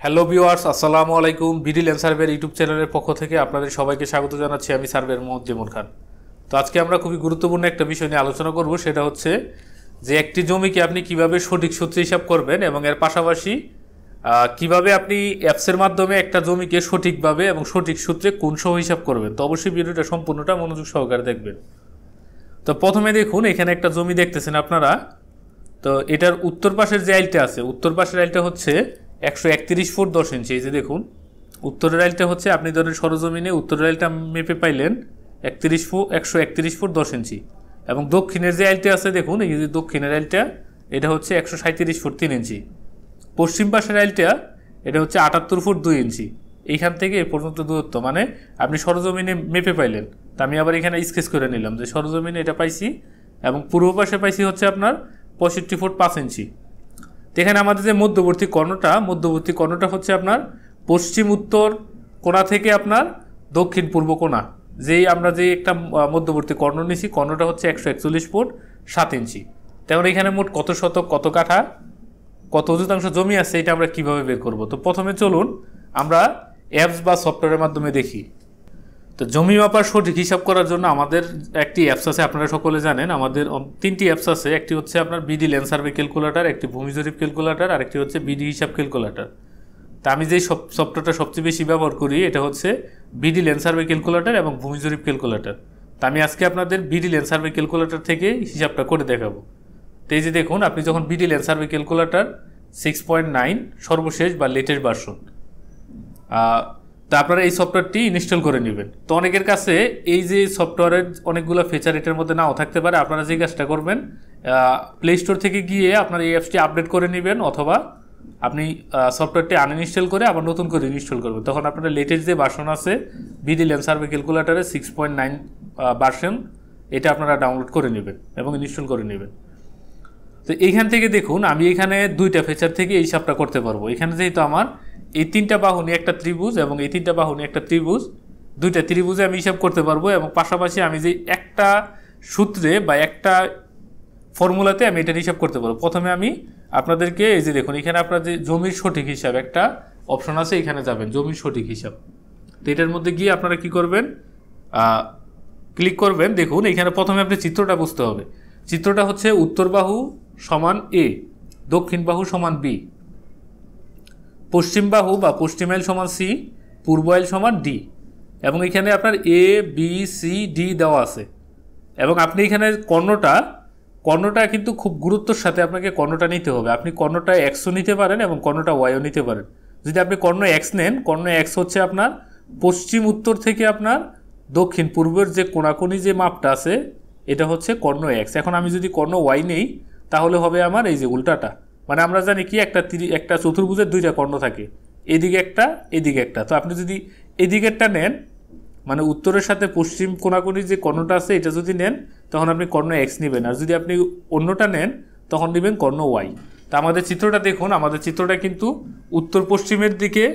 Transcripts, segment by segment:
Hello viewers, আসসালামু আলাইকুম। BD lane সার্ভের YouTube চ্যানেলের পক্ষ থেকে আপনাদের সবাইকে স্বাগত জানাচ্ছি। আমি সার্ভের মোহাম্মদ যেমন খান। তো আজকে আমরা খুবই গুরুত্বপূর্ণ একটা বিষয় নিয়ে আলোচনা করব, সেটা হচ্ছে যে একটি জমিকে আপনি কিভাবে সঠিক সূত্রে হিসাব করবেন এবং এর পাশাপাশি কিভাবে আপনি অ্যাপসের মাধ্যমে একটা জমিকে সঠিকভাবে এবং সঠিক সূত্রে কোণ সহ হিসাব করবেন। তো অবশ্যই ভিডিওটা সম্পূর্ণটা মনোযোগ সহকারে দেখবেন। তো প্রথমে দেখুন, এখানে একটা জমি দেখতেছেন আপনারা। তো এটার উত্তর পাশের যে আইলটা আছে, উত্তর পাশের আইলটা হচ্ছে 131 ফুট 10 ইঞ্চি। এই যে দেখুন, উত্তরের আইলটা হচ্ছে, আপনি ধরেন সরজমিনে উত্তরের আইলটা মেপে পাইলেন 131 ফুট 10 ইঞ্চি। এবং দক্ষিণের যে আইলটা আছে দেখুন, এই যে দক্ষিণের আইলটা, এটা হচ্ছে 137 ফুট 3 ইঞ্চি। পশ্চিম পাশের আইলটা, এটা হচ্ছে 78 ফুট 2 ইঞ্চি। এইখান থেকে এ পর্যন্ত দূরত্ব, মানে আপনি সরজমিনে মেপে পাইলেন। তা আমি আবার এখানে স্কেচ করে নিলাম যে সরজমিনে এটা পাইছি, এবং পূর্ব পাশে পাইছি হচ্ছে আপনার 65 ফুট 5 ইঞ্চি। তো এখানে আমাদের যে মধ্যবর্তী কর্ণটা হচ্ছে আপনার পশ্চিম উত্তর কোণা থেকে আপনার দক্ষিণ পূর্ব কোণা, যেই আমরা যে একটা মধ্যবর্তী কর্ণ নিছি, কর্ণটা হচ্ছে 141 ফুট 7 ইঞ্চি। তেমন এখানে মোট কত শতক, কত কাঠা, কত শতাংশ জমি আছে, এটা আমরা কিভাবে বের করব। তো প্রথমে চলুন আমরা অ্যাপস বা সফটওয়্যারের মাধ্যমে দেখি। তো জমি মাপার সঠিক হিসাব করার জন্য আমাদের একটি অ্যাপস আছে, আপনারা সকলে জানেন। আমাদের তিনটি অ্যাপস আছে। একটি হচ্ছে আপনার বিডি ল্যান্ড সার্ভে ক্যালকুলেটর, একটি ভূমি জরিপ ক্যালকুলেটর, আর একটি হচ্ছে বিডি হিসাব ক্যালকুলেটর। তা আমি যেই সফটওয়্যারটা সবচেয়ে বেশি ব্যবহার করি, এটা হচ্ছে বিডি ল্যান্ড সার্ভে ক্যালকুলেটর এবং ভূমি জরিপ ক্যালকুলেটর। তা আমি আজকে আপনাদের বিডি ল্যান্ড সার্ভে ক্যালকুলেটর থেকে হিসাবটা করে দেখাবো। তো এই যে দেখুন, আপনি যখন বিডি ল্যান্ড সার্ভে ক্যালকুলেটর 6.9 সর্বশেষ বা লেটেস্ট ভার্সন, তা আপনারা এই সফটওয়্যারটি ইনস্টল করে নেবেন। তো অনেকের কাছে এই যে সফটওয়্যারের অনেকগুলো ফিচার এটার মধ্যে নাও থাকতে পারে। আপনারা যে কাজটা করবেন, প্লে স্টোর থেকে গিয়ে আপনার এই অ্যাপসটি আপডেট করে নেবেন, অথবা আপনি সফটওয়্যারটি আনইনস্টল করে আবার নতুন করে ইনস্টল করবেন। তখন আপনার লেটেস্ট যে ভার্সন আছে বিডি ল্যান্ড সার্ভে ক্যালকুলেটরের 6.9 ভার্সন, এটা আপনারা ডাউনলোড করে নেবেন এবং ইনস্টল করে নেবেন। তো এইখান থেকে দেখুন, আমি এখানে দুইটা ফিচার থেকে এই হিসাবটা করতে পারবো। এখানে যেহেতু আমার এই তিনটা বাহু নিয়ে একটা ত্রিভুজ এবং এই তিনটা বাহু নিয়ে একটা ত্রিভুজ, দুইটা ত্রিভুজে আমি হিসাব করতে পারবো। এবং পাশাপাশি আমি যে একটা সূত্রে বা একটা ফর্মুলাতে আমি এটা হিসাব করতে পারবো। প্রথমে আমি আপনাদেরকে এই যে দেখুন, এখানে আপনার যে জমির সঠিক হিসাব একটা অপশন আছে, এখানে যাবেন জমির সঠিক হিসাব। তো এটার মধ্যে গিয়ে আপনারা কি করবেন, ক্লিক করবেন। দেখুন এখানে প্রথমে আপনি চিত্রটা বুঝতে হবে। চিত্রটা হচ্ছে উত্তর বাহু সমান এ, দক্ষিণ বাহু সমান বি, পশ্চিম বাহু বা পশ্চিম আইল সমান সি, পূর্ব আইল সমান ডি। এবং এখানে আপনার এ বি সি ডি দেওয়া আছে। এবং আপনি এখানে কর্ণটা কিন্তু খুব গুরুত্বের সাথে আপনাকে কর্ণটা নিতে হবে। আপনি কর্ণটা এক্সও নিতে পারেন এবং কর্ণটা ওয়াইও নিতে পারেন। যদি আপনি কর্ণ এক্স নেন, কর্ণ এক্স হচ্ছে আপনার পশ্চিম উত্তর থেকে আপনার দক্ষিণ পূর্বের যে কোণাকুনি যে মাপটা আছে, এটা হচ্ছে কর্ণ এক্স। এখন আমি যদি কর্ণ ওয়াই নেই, তাহলে হবে আমার এই যে উল্টাটা। মানে আমরা জানি কি, একটা চতুর্ভুজের দুইটা কর্ণ থাকে, এদিকে একটা এদিকে একটা। তো আপনি যদি এদিকেরটা নেন, মানে উত্তরের সাথে পশ্চিম কোণাকুনির যে কর্ণটা আছে, এটা যদি নেন, তখন আপনি কর্ণ এক্স নেবেন। আর যদি আপনি অন্যটা নেন, তখন নেবেন কর্ণ ওয়াই। তা আমাদের চিত্রটা দেখুন, আমাদের চিত্রটা কিন্তু উত্তর পশ্চিমের দিকে,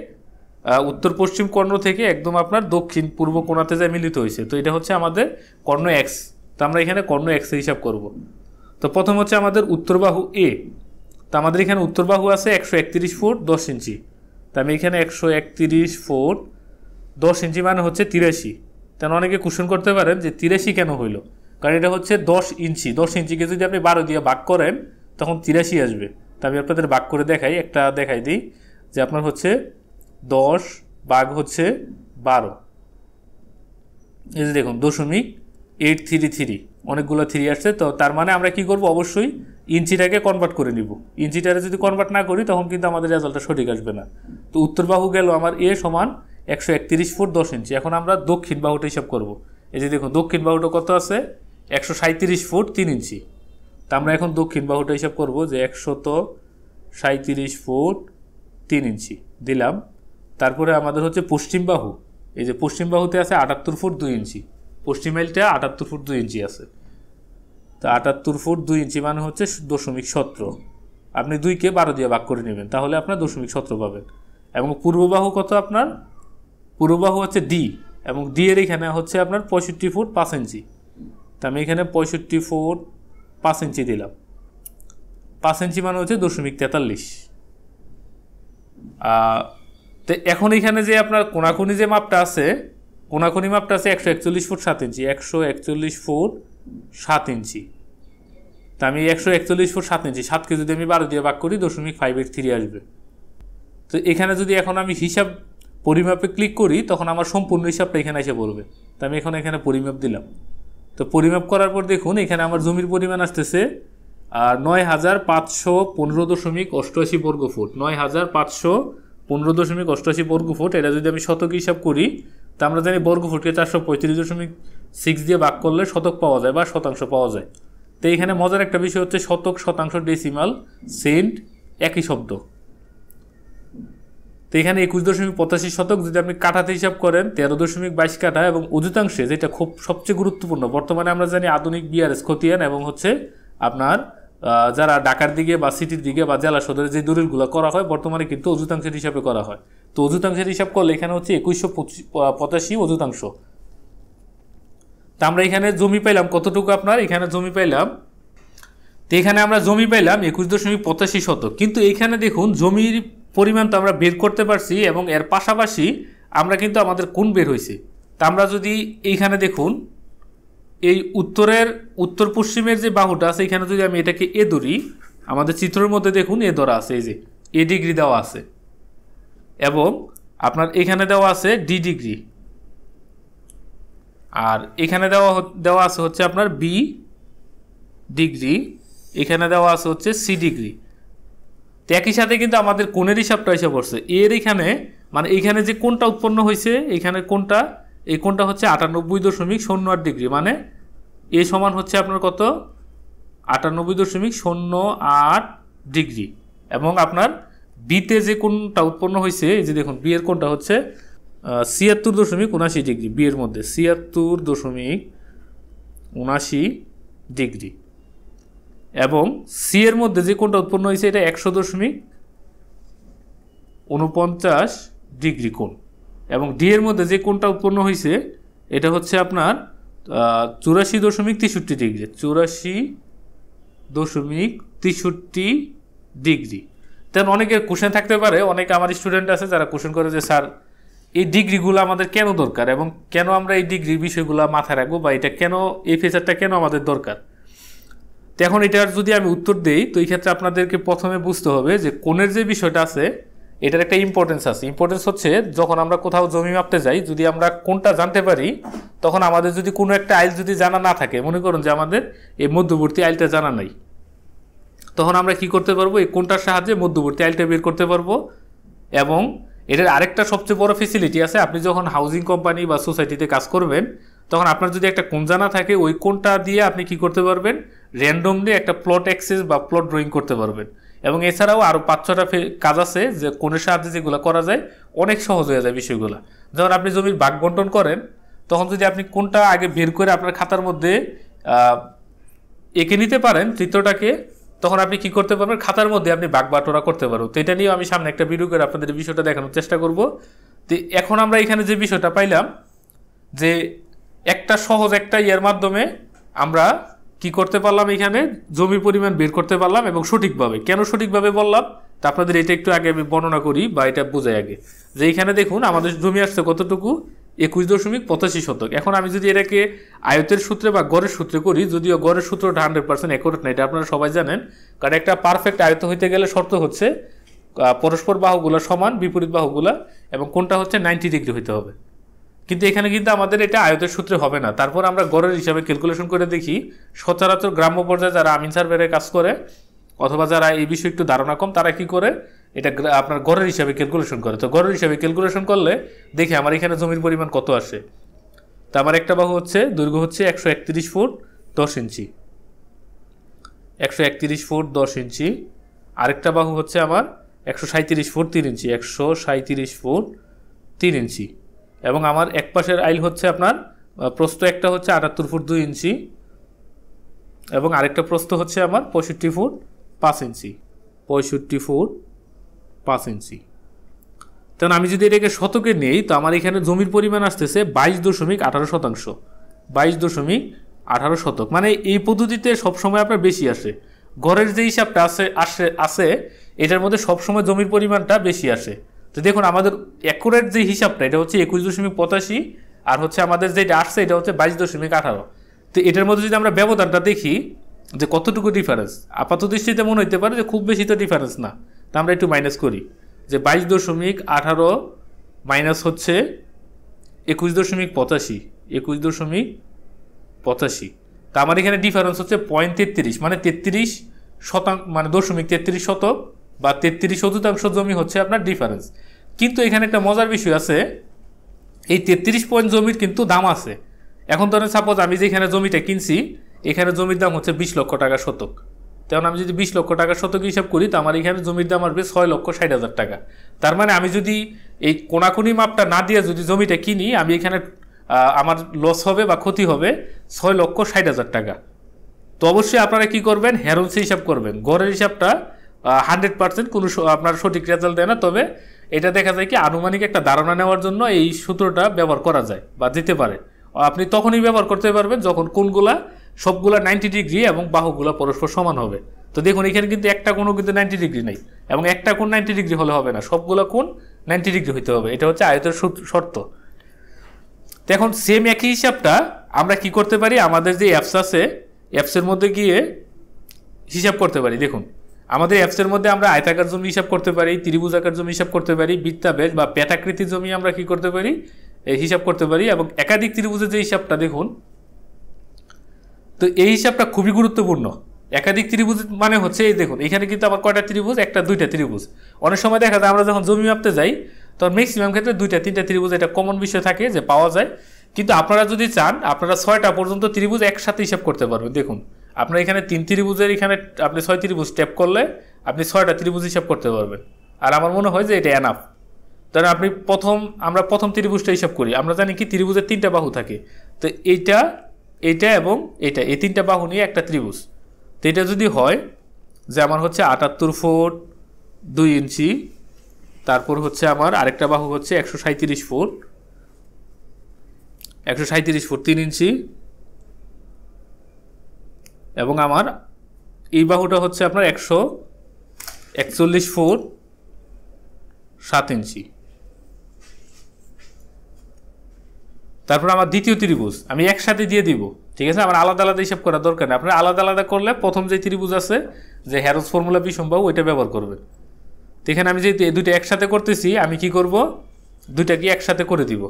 উত্তর পশ্চিম কর্ণ থেকে একদম আপনার দক্ষিণ পূর্ব কোণাতে যা মিলিত হয়েছে। তো এটা হচ্ছে আমাদের কর্ণ এক্স। তো আমরা এখানে কর্ণ এক্সের হিসাব করব। তো প্রথম হচ্ছে আমাদের উত্তর বাহু এ। তো আমাদের এখানে উত্তর বাহু আছে 131 ফুট 10 ইঞ্চি। তো আমি এখানে 131 ফুট 10 ইঞ্চি মানে হচ্ছে 83। তেন অনেকে কোশ্চেন করতে পারেন যে 83 কেন হইল, কারণ এটা হচ্ছে 10 ইঞ্চি। 10 ইঞ্চিকে যদি আপনি 12 দিয়ে ভাগ করেন, তখন 83 আসবে। তো আমি আপনাদের ভাগ করে দেখাই দিই যে আপনার হচ্ছে 10 ভাগ হচ্ছে 12, এই যে দেখুন 0.833, অনেকগুলো 3 আসছে। তো তার মানে আমরা কি করব, অবশ্যই ইঞ্চিটাকে কনভার্ট করে নিব। ইঞ্চিটারে যদি কনভার্ট না করি, তখন কিন্তু আমাদের রেজাল্টটা সঠিক আসবে না। তো উত্তর বাহু গেল আমার এ সমান 131 ফুট 10 ইঞ্চি। এখন আমরা দক্ষিণ বাহুটা হিসাব করব। এই যে দেখুন, দক্ষিণ বাহুটা কত আছে, 137 ফুট 3 ইঞ্চি। তা আমরা এখন দক্ষিণ বাহুটা হিসাব করব যে 137 ফুট 3 ইঞ্চি দিলাম। তারপরে আমাদের হচ্ছে পশ্চিম বাহু। এই যে পশ্চিম বাহুতে আছে 78 ফুট 2 ইঞ্চি। পশ্চিম আইলটা 78 ফুট 2 ইঞ্চি আছে। তো 78 ফুট 2 ইঞ্চি মানে হচ্ছে 0.17। আপনি 2কে 12 দিয়ে ভাগ করে নেবেন, তাহলে আপনার 0.17 পাবেন। এবং পূর্ব বাহু কত আপনার, পূর্ব বাহু হচ্ছে ডি, এবং ডি এর এখানে হচ্ছে আপনার 65 ফুট 5 ইঞ্চি। তো আমি এখানে 65 ফুট 5 ইঞ্চি দিলাম। 5 ইঞ্চি মানে হচ্ছে 0.43। তো এখন এখানে যে আপনার কোনাকুনি যে মাপটা আছে, কোনাকুনি মাপটা আছে 141 ফুট 7 ইঞ্চি, 141 ফুট 7 ইঞ্চি। তা আমি 141 ফুট 7 ইঞ্চি, 7কে যদি আমি 12 দিয়ে ভাগ করি 0.583 আসবে। তো এখানে যদি এখন আমি হিসাব পরিমাপে ক্লিক করি তখন আমার সম্পূর্ণ হিসাবটা এখানে এসে পড়বে। তো আমি এখানে পরিমাপ দিলাম। তো পরিমাপ করার পর দেখুন এখানে আমার জমির পরিমাণ আসতেছে 9515.88 বর্গ ফুট, 9515.88 বর্গ ফুট। এটা যদি আমি শতক হিসাব করি তা আমরা জানি বর্গ ফুটকে 435.6 দিয়ে ভাগ করলে শতক পাওয়া যায় বা শতাংশ পাওয়া যায়। তো এখানে মজার একটা বিষয় হচ্ছে শতক, শতাংশ, ডেসিমাল, সেন্ট একই শব্দ। তো এখানে 21.85 শতক যদি আপনি কাঠাতে হিসাব করেন 13.22 কাঠা, এবং অযুতাংশে যেটা খুব সবচেয়ে গুরুত্বপূর্ণ, বর্তমানে আমরা জানি আধুনিক বিআরএস খতিয়ান এবং হচ্ছে আপনার যারা ঢাকার দিকে বা সিটির দিকে বা জেলা সদরে যে দলিলগুলো করা হয় বর্তমানে কিন্তু অযুতাংশের হিসাবে করা হয়। তো অযুতাংশের হিসাব করলে এখানে হচ্ছে 2185 অযুতাংশ। তা আমরা এখানে জমি পাইলাম কতটুকু, আপনার এখানে জমি পাইলাম, তো এখানে আমরা জমি পাইলাম 21.85 শতক। কিন্তু এখানে দেখুন জমির পরিমাণ তো আমরা বের করতে পারছি এবং এর পাশাপাশি আমরা কিন্তু আমাদের কোণ বের হয়েছে। তা আমরা যদি এইখানে দেখুন এই উত্তর পশ্চিমের যে বাহুটা আছে এখানে যদি আমি এটাকে এ ধরি, আমাদের চিত্রের মধ্যে দেখুন এ ধরা আছে, এই যে এ ডিগ্রি দেওয়া আছে এবং আপনার এখানে দেওয়া আছে ডি ডিগ্রি, আর এখানে দেওয়া আছে হচ্ছে আপনার বি ডিগ্রি, এখানে দেওয়া আছে হচ্ছে সি ডিগ্রি। তো একই সাথে কিন্তু আমাদের কোণের হিসাবটা এসে পড়ছে এর এখানে, মানে এইখানে যে কোণটা উৎপন্ন হয়েছে এখানে কোণটা, এই কোণটা হচ্ছে 98.08 ডিগ্রি, মানে এ সমান হচ্ছে আপনার কত 98.08 ডিগ্রি। এবং আপনার বিতে যে কোণটা উৎপন্ন হয়েছে এই যে দেখুন বি এর কোণটা হচ্ছে 76.79 ডিগ্রি, বি এর মধ্যে 76.79 ডিগ্রি, এবং সি এর মধ্যে যে কোণটা উৎপন্ন হয়েছে এটা 100.49 ডিগ্রি কোণ, এবং ডি এর মধ্যে যে কোণটা উৎপন্ন হয়েছে এটা হচ্ছে আপনার 84.63 ডিগ্রি, 84.63 ডিগ্রি। তেমন অনেকের কোশ্চেন থাকতে পারে, অনেকে আমার স্টুডেন্ট আছে যারা কোশ্চেন করে যে স্যার এই ডিগ্রিগুলো আমাদের কেন দরকার এবং কেন আমরা এই ডিগ্রির বিষয়গুলো মাথায় রাখবো, বা এটা কেন, এই ফিচারটা কেন আমাদের দরকার। তো এখন এটার যদি আমি উত্তর দিই তো এই ক্ষেত্রে আপনাদেরকে প্রথমে বুঝতে হবে যে কোণের যে বিষয়টা আছে এটার একটা ইম্পর্টেন্স আছে। ইম্পর্টেন্স হচ্ছে যখন আমরা কোথাও জমি মাপতে যাই, যদি আমরা কোণটা জানতে পারি তখন আমাদের যদি কোনো একটা আইল যদি জানা না থাকে, মনে করুন যে আমাদের এই মধ্যবর্তী আইলটা জানা নাই, তখন আমরা কি করতে পারবো, এই কোণটার সাহায্যে মধ্যবর্তী আইলটা বের করতে পারবো। এবং এটার আরেকটা সবচেয়ে বড় ফেসিলিটি আছে, আপনি যখন হাউজিং কোম্পানি বা সোসাইটিতে কাজ করবেন তখন আপনার যদি একটা কোণ জানা থাকে ওই কোণটা দিয়ে আপনি কি করতে পারবেন, র্যান্ডমলি একটা প্লট অ্যাক্সেস বা প্লট ড্রয়িং করতে পারবেন। এবং এছাড়াও আরও 5-6টা কাজ আছে যে কোণের সাহায্যে যেগুলো করা যায় অনেক সহজ হয়ে যায় বিষয়গুলো। যখন আপনি জমির ভাগ বন্টন করেন তখন যদি আপনি কোণটা আগে বের করে আপনার খাতার মধ্যে এঁকে নিতে পারেন চিত্রটাকে, তখন আপনি কি করতে পারবেন, খাতার মধ্যে আপনি ভাগ বাটোয়ারা করতে পারবেন। তো এটা নিয়েও আমি সামনে একটা ভিডিও করে আপনাদের বিষয়টা দেখানোর চেষ্টা করব। তো এখন আমরা এখানে যে বিষয়টা পাইলাম যে একটা সহজ একটা ইয়ের মাধ্যমে আমরা কি করতে পারলাম, এখানে জমির পরিমাণ বের করতে পারলাম এবং সঠিকভাবে। কেন সঠিকভাবে বললাম তা আপনাদের এটা একটু আগে আমি বর্ণনা করি বা এটা বোঝাই আগে, যে এখানে দেখুন আমাদের জমি আসছে কতটুকু, 21.85 শতক। এখন আমি যদি এটাকে আয়তের সূত্রে বা গড়ের সূত্রে করি, যদিও গড়ের সূত্রটা 100% অ্যাকুরেট না, এটা আপনারা সবাই জানেন, কারণ একটা পারফেক্ট আয়ত হইতে গেলে শর্ত হচ্ছে পরস্পর বাহুগুলো সমান, বিপরীত বাহুগুলা, এবং কোনটা হচ্ছে 90 ডিগ্রি হইতে হবে। কিন্তু এখানে কিন্তু আমাদের এটা আয়তের সূত্রে হবে না। তারপর আমরা গড়ের হিসাবে ক্যালকুলেশন করে দেখি, সচরাচর গ্রাম্য পর্যায়ে যারা আমিন সার্ভেরে কাজ করে অথবা যারা এই বিষয়ে একটু ধারণা কম তারা কি করে, এটা আপনার গড়ের হিসাবে ক্যালকুলেশন করে। তো গড়ের হিসাবে ক্যালকুলেশন করলে দেখি আমার এখানে জমির পরিমাণ কত আসে। তো আমার একটা বাহু হচ্ছে দৈর্ঘ্য হচ্ছে 131 ফুট 10 ইঞ্চি, 131 ফুট 10 ইঞ্চি। আরেকটা বাহু হচ্ছে আমার 137 ফুট 3 ইঞ্চি, 137 ফুট 3 ইঞ্চি। এবং আমার এক পাশের আইল হচ্ছে আপনার প্রস্থ একটা হচ্ছে 78 ফুট 2 ইঞ্চি এবং আরেকটা প্রস্থ হচ্ছে আমার 65 ফুট 5 ইঞ্চি, 65 ফুট 5 ইঞ্চি। তখন আমি যদি এটাকে শতকে নেই তো আমার এখানে জমির পরিমাণ আসতেছে 22.18 শতাংশ, 22.18 শতক। মানে এই পদ্ধতিতে সবসময় আপনার বেশি আসে। গড়ের যে হিসাবটা আছে এটার মধ্যে সবসময় জমির পরিমাণটা বেশি আসে। তো দেখুন আমাদের অ্যাকুরেট যে হিসাবটা এটা হচ্ছে 21.85, আর হচ্ছে আমাদের যেটা আসছে এটা হচ্ছে 22.18। তো এটার মধ্যে যদি আমরা ব্যবধানটা দেখি যে কতটুকু ডিফারেন্স, আপাত দৃষ্টিতে মনে হইতে পারে যে খুব বেশি তো ডিফারেন্স না। তো আমরা একটু মাইনাস করি যে 22.18 মাইনাস হচ্ছে 21.85, 21.85। তা আমার এখানে ডিফারেন্স হচ্ছে 0.33, মানে 33%, মানে 0.33%, বা 33% জমি হচ্ছে আপনার ডিফারেন্স। কিন্তু এখানে একটা মজার বিষয় আছে, এই 33 পয়েন্ট জমির কিন্তু দাম আছে। এখন ধরেন সাপোজ আমি যেখানে জমিটা কিনছি এখানে জমির দাম হচ্ছে 20 লক্ষ টাকা শতক। তেমন আমি যদি 20 লক্ষ টাকা শতক হিসাব করি তো আমার এখানে জমির দাম আসবে 6,60,000 টাকা। তার মানে আমি যদি এই কোনাকুনি মাপটা না দিয়ে যদি জমিটা কিনি আমি এখানে আমার লস হবে বা ক্ষতি হবে 6,60,000 টাকা। তো অবশ্যই আপনারা কি করবেন, হ্যারোন্সি হিসাব করবেন। গড়ের হিসাবটা 100% কোনো আপনার সঠিক রেজাল্ট দেয় না, তবে এটা দেখা যায় কি আনুমানিক একটা ধারণা নেওয়ার জন্য এই সূত্রটা ব্যবহার করা যায় বা দিতে পারে। আপনি তখনই ব্যবহার করতে পারবেন যখন কোণগুলা সবগুলা 90 ডিগ্রি এবং বাহুগুলা পরস্পর সমান হবে। তো দেখুন এখানে কিন্তু একটা কোণও কিন্তু 90 ডিগ্রি নেই, এবং একটা কোণ 90 ডিগ্রি হলে হবে না, সবগুলা কোণ 90 ডিগ্রি হইতে হবে। এটা হচ্ছে আয়তের শর্ত। তো এখন সেম একই হিসাবটা আমরা কি করতে পারি, আমাদের যে অ্যাপস আছে অ্যাপসের মধ্যে গিয়ে হিসাব করতে পারি। দেখুন আমাদের অ্যাপসের মধ্যে আমরা আয়তাকার জমি হিসাব করতে পারি, ত্রিভুজাকার জমি হিসাব করতে পারি, বৃত্তাবেশ বা পেটাকৃতির জমি আমরা কি করতে পারি, হিসাব করতে পারি। এবং একাধিক ত্রিভুজের যে হিসাবটা দেখুন, তো এই হিসাবটা খুবই গুরুত্বপূর্ণ। একাধিক ত্রিভুজ মানে হচ্ছে এই দেখুন এখানে কিন্তু আমার কয়টা ত্রিভুজ, একটা দুইটা ত্রিভুজ। অনেক সময় দেখা যায় আমরা যখন জমি মাপতে যাই তখন ম্যাক্সিমাম ক্ষেত্রে দুইটা তিনটা ত্রিভুজ, এটা কমন বিষয় থাকে যে পাওয়া যায়। কিন্তু আপনারা যদি চান আপনারা 6টা পর্যন্ত ত্রিভুজ একসাথে হিসাব করতে পারবেন। দেখুন আপনার এখানে 3 ত্রিভুজের এখানে আপনি 6 ত্রিভুজ ট্যাপ করলে আপনি 6টা ত্রিভুজ হিসাব করতে পারবেন। আর আমার মনে হয় যে এটা এনাফ। তাহলে আপনি আমরা প্রথম ত্রিভুজটা হিসাব করি। আমরা জানি কি ত্রিভুজের 3টা বাহু থাকে, তো এইটা এবং এইটা, এই 3টা বাহু নিয়ে একটা ত্রিভুজ। তো এটা যদি হয় যে আমার হচ্ছে 78 ফুট 2 ইঞ্চি, তারপর হচ্ছে আমার আরেকটা বাহু হচ্ছে 137 ফুট 3 ইঞ্চি, এবং আমার এই বাহুটা হচ্ছে আপনার 141 ফুট 7 ইঞ্চি। তারপর আমার দ্বিতীয় ত্রিভুজ আমি একসাথে দিয়ে দিব, ঠিক আছে, আমার আলাদা আলাদা হিসাব করার দরকার নেই। আপনার আলাদা আলাদা করলে প্রথম যে ত্রিভুজ আছে যে হ্যারোস ফর্মুলা বিষমবাহু ওইটা ব্যবহার করবেন। তো এখানে আমি যে দুইটা একসাথে করতেছি আমি কি করব, দুইটাকে একসাথে করে দিব।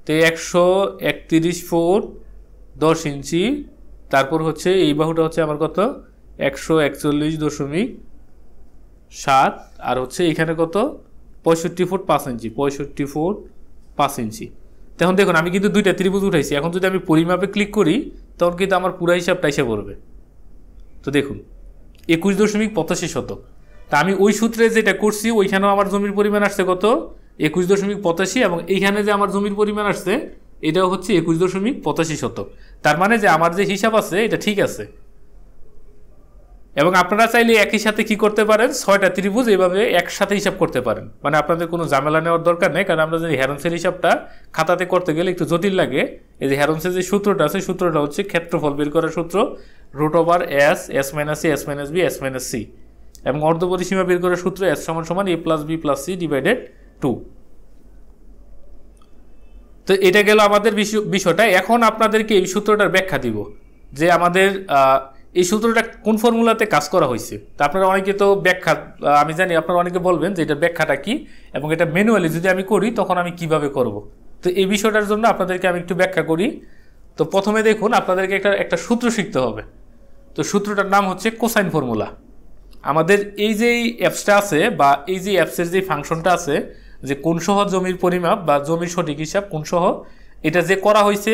তো 131 ফুট 10 ইঞ্চি, তারপর হচ্ছে এই বাহুটা হচ্ছে আমার কত 141.7, আর হচ্ছে এখানে কত 65 ফুট 5 ইঞ্চি, 65 ফুট 5 ইঞ্চি। তখন দেখুন আমি কিন্তু দুইটা ত্রিভুজ উঠাইছি। এখন যদি আমি পরিমাপে ক্লিক করি তখন কিন্তু আমার পুরো হিসাবটা এসে পড়বে। তো দেখুন 21.85 শতক। তা আমি ওই সূত্রে যেটা করছি ওইখানেও আমার জমির পরিমাণ আসছে কত 21.85, এবং এইখানে যে আমার জমির পরিমাণ আসছে এটাও হচ্ছে 21.85 শতক। তার মানে যে আমার যে হিসাব আছে এটা ঠিক আছে। এবং আপনারা চাইলে একই সাথে কি করতে পারেন, 6টা ত্রিভুজ এইভাবে একসাথে হিসাব করতে পারেন, মানে আপনাদের কোনো ঝামেলা নেওয়ার দরকার নেই। কারণ আমরা যদি হ্যারোন্সের হিসাবটা খাতাতে করতে গেলে একটু জটিল লাগে। এই যে হ্যারোন্সের যে সূত্রটা আছে সূত্রটা হচ্ছে ক্ষেত্রফল বের করার সূত্র √s s - a s - b s - c, এবং অর্ধপরিসীমা বের করার সূত্র s = a + b + c / 2। তো এটা গেল আমাদের বিষয়টা। এখন আপনাদেরকে এই সূত্রটার ব্যাখ্যা দিব যে আমাদের এই সূত্রটা কোন ফর্মুলাতে কাজ করা হয়েছে। তা আপনারা অনেকে তো ব্যাখ্যা, আমি জানি আপনারা অনেকে বলবেন যে এটা ব্যাখ্যাটা কি, এবং এটা ম্যানুয়ালি যদি আমি করি তখন আমি কিভাবে করব। তো এই বিষয়টার জন্য আপনাদেরকে আমি একটু ব্যাখ্যা করি। তো প্রথমে দেখুন আপনাদেরকে একটা সূত্র শিখতে হবে। তো সূত্রটার নাম হচ্ছে কোসাইন ফর্মুলা। আমাদের এই যে অ্যাপসটা আছে বা এই যে অ্যাপসের যে ফাংশনটা আছে যে কোণসহ জমির পরিমাপ বা জমির সঠিক হিসাব কোণসহ, এটা যে করা হয়েছে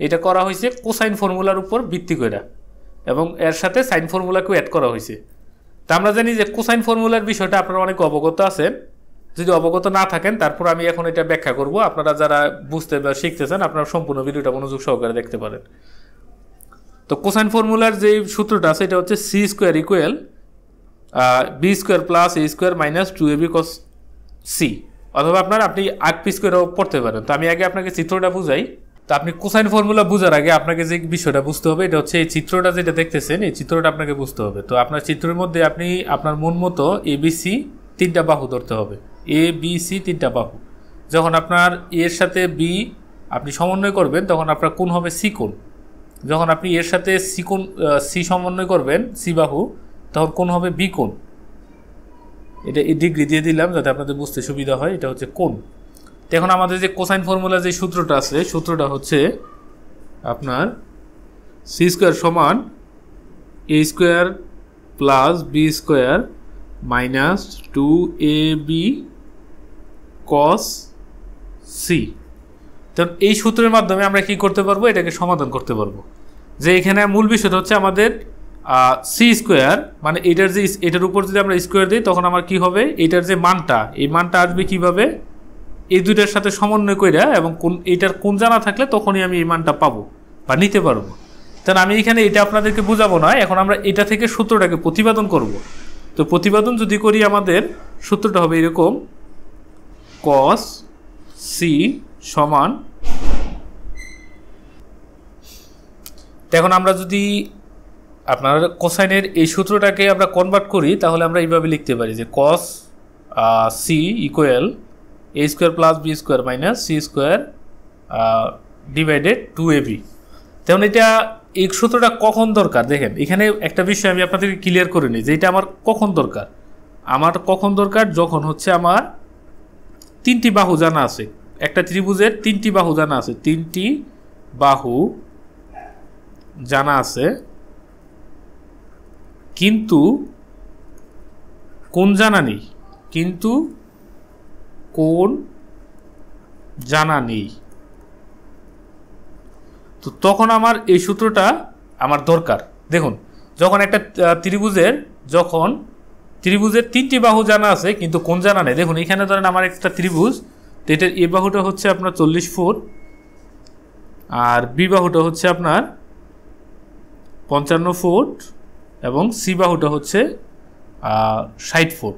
এটা করা হয়েছে কোসাইন ফর্মুলার উপর ভিত্তি করে, এবং এর সাথে সাইন ফর্মুলাকেও অ্যাড করা হয়েছে। তা আমরা জানি যে কোসাইন ফর্মুলার বিষয়টা আপনারা অনেক অবগত আছেন। যদি অবগত না থাকেন তারপর আমি এখন এটা ব্যাখ্যা করব। আপনারা যারা বুঝতে বা শিখতেছেন আপনারা সম্পূর্ণ ভিডিওটা মনোযোগ সহকারে দেখতে পারেন। তো কোসাইন ফর্মুলার যে সূত্রটা আছে এটা হচ্ছে c² = b² + a² - 2ab cos c, অথবা আপনি আগ পিস করেও পড়তে পারেন। তো আমি আগে আপনাকে চিত্রটা বুঝাই। তো আপনি কোসাইন ফর্মুলা বোঝার আগে আপনাকে যে বিষয়টা বুঝতে হবে এটা হচ্ছে এই চিত্রটা যেটা দেখতেছেন এই চিত্রটা আপনাকে বুঝতে হবে। তো আপনার চিত্রের মধ্যে আপনি আপনার মন মতো ABC 3টা বাহু ধরতে হবে, ABC 3টা বাহু। যখন আপনার এর সাথে বি আপনি সমন্বয় করবেন তখন আপনার কোণ হবে সি কোণ। যখন আপনি এর সাথে সি সমন্বয় করবেন সি বাহু তখন কোণ হবে বি কোণ। এটা এই ডিগ্রি দিয়ে দিলাম যাতে আপনাদের বুঝতে সুবিধা হয়। এটা হচ্ছে কোণ। এখন আমাদের যে কোসাইন ফর্মুলা যে সূত্রটা আছে সূত্রটা হচ্ছে আপনার সি স্কোয়ার সমান A square plus B square minus 2ab cos C. তখন এই সূত্রের মাধ্যমে আমরা কি করতে পারবো, এটাকে সমাধান করতে পারবো। যে এখানে মূল বিষয়টা হচ্ছে আমাদের সি স্কোয়ার মানে এটার উপর যদি আমরা স্কোয়ার দিই তখন আমার কি হবে, এটার যে মানটা এই মানটা আসবে কিভাবে, এই দুইটার সাথে সমন্বয় কইরা এবং এইটার কোণ জানা থাকলে তখনই আমি এই মানটা পাবো বা নিতে পারবো। তাহলে আমি এখানে এটা আপনাদেরকে বোঝাবো না, এখন আমরা এটা থেকে সূত্রটাকে প্রতিপাদন করব। তো প্রতিপাদন যদি করি আমাদের সূত্রটা হবে এরকম, কস সি সমান, এখন আমরা যদি আপনার কোসাইনের এই সূত্রটাকে আমরা কনভার্ট করি তাহলে আমরা এইভাবে লিখতে পারি যে cos C equal A square plus B square minus C square divided 2ab। তেমন এটা এই সূত্রটা কখন দরকার দেখেন, এখানে একটা বিষয় আমি আপনাদেরকে ক্লিয়ার করে নিই যে এটা আমার কখন দরকার। আমার কখন দরকার, যখন হচ্ছে আমার 3টি বাহু জানা আছে, একটা ত্রিভুজের 3টি বাহু জানা আছে, 3টি বাহু জানা আছে কিন্তু কোণ জানা নেই, কিন্তু কোণ জানা নেই। তো তখন আমার এই সূত্রটা আমার দরকার। দেখুন যখন একটা ত্রিভুজের 3টি বাহু জানা আছে কিন্তু কোণ জানা নেই। দেখুন এখানে ধরেন আমার একটা ত্রিভুজ, তো এটার এ বাহুটা হচ্ছে আপনার 40 ফুট আর বি বাহুটা হচ্ছে আপনার 55 ফুট এবং সি বাহুটা হচ্ছে 60 ফুট।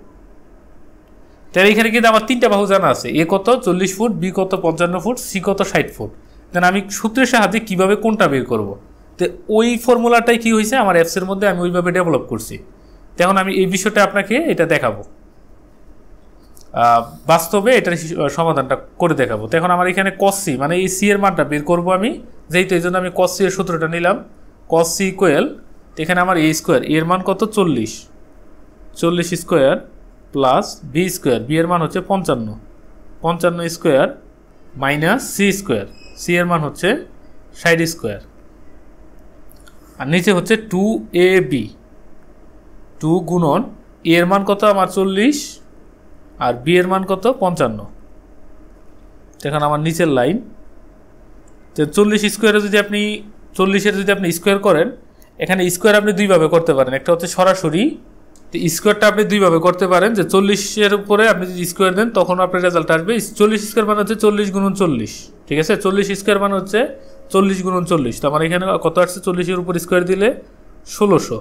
তাহলে এখানে কিন্তু আমার 3টা বাহু জানা আছে, এ কত 40 ফুট, বি কত 55 ফুট, সি কত 60 ফুট। দেন আমি সূত্রের সাহায্যে কীভাবে কোনটা বের করব, তো ওই ফর্মুলাটাই কি হয়েছে আমার অ্যাপসের মধ্যে আমি ওইভাবে ডেভেলপ করছি। তখন আমি এই বিষয়টা আপনাকে এটা দেখাবো, বাস্তবে এটার সমাধানটা করে দেখাবো। তো এখন আমার এখানে কস সি মানে এই সি এর মানটা বের করবো আমি, যেহেতু এই জন্য আমি কস সি এর সূত্রটা নিলাম। কস সি ইকুয়াল, এখানে আমার এ স্কোয়ার, এর মান কত 40 square plus B square, B এর মান হচ্ছে 55 square minus C square, C এর মান হচ্ছে 60 স্কোয়ার, আর নিচে হচ্ছে 2ab, 2 গুণন এর মান কত আমার 40 আর বি এর মান কত 55। এখন আমার নিচের লাইন, তো 40 স্কোয়ারে যদি আপনি 40-এর যদি আপনি স্কোয়ার করেন, এখানে স্কোয়ার আপনি দুইভাবে করতে পারেন। একটা হচ্ছে সরাসরি, স্কোয়ারটা আপনি দুইভাবে করতে পারেন যে 40-এর উপরে আপনি যদি স্কোয়ার দেন তখন আপনার রেজাল্ট আসবে 40 স্কোয়ার মানে হচ্ছে 40 গুণন 40, ঠিক আছে। 40 স্কোয়ার মানে হচ্ছে 40 গুণন 40। তো আমার এখানে কত আসছে, 40-এর উপর স্কোয়ার দিলে 1600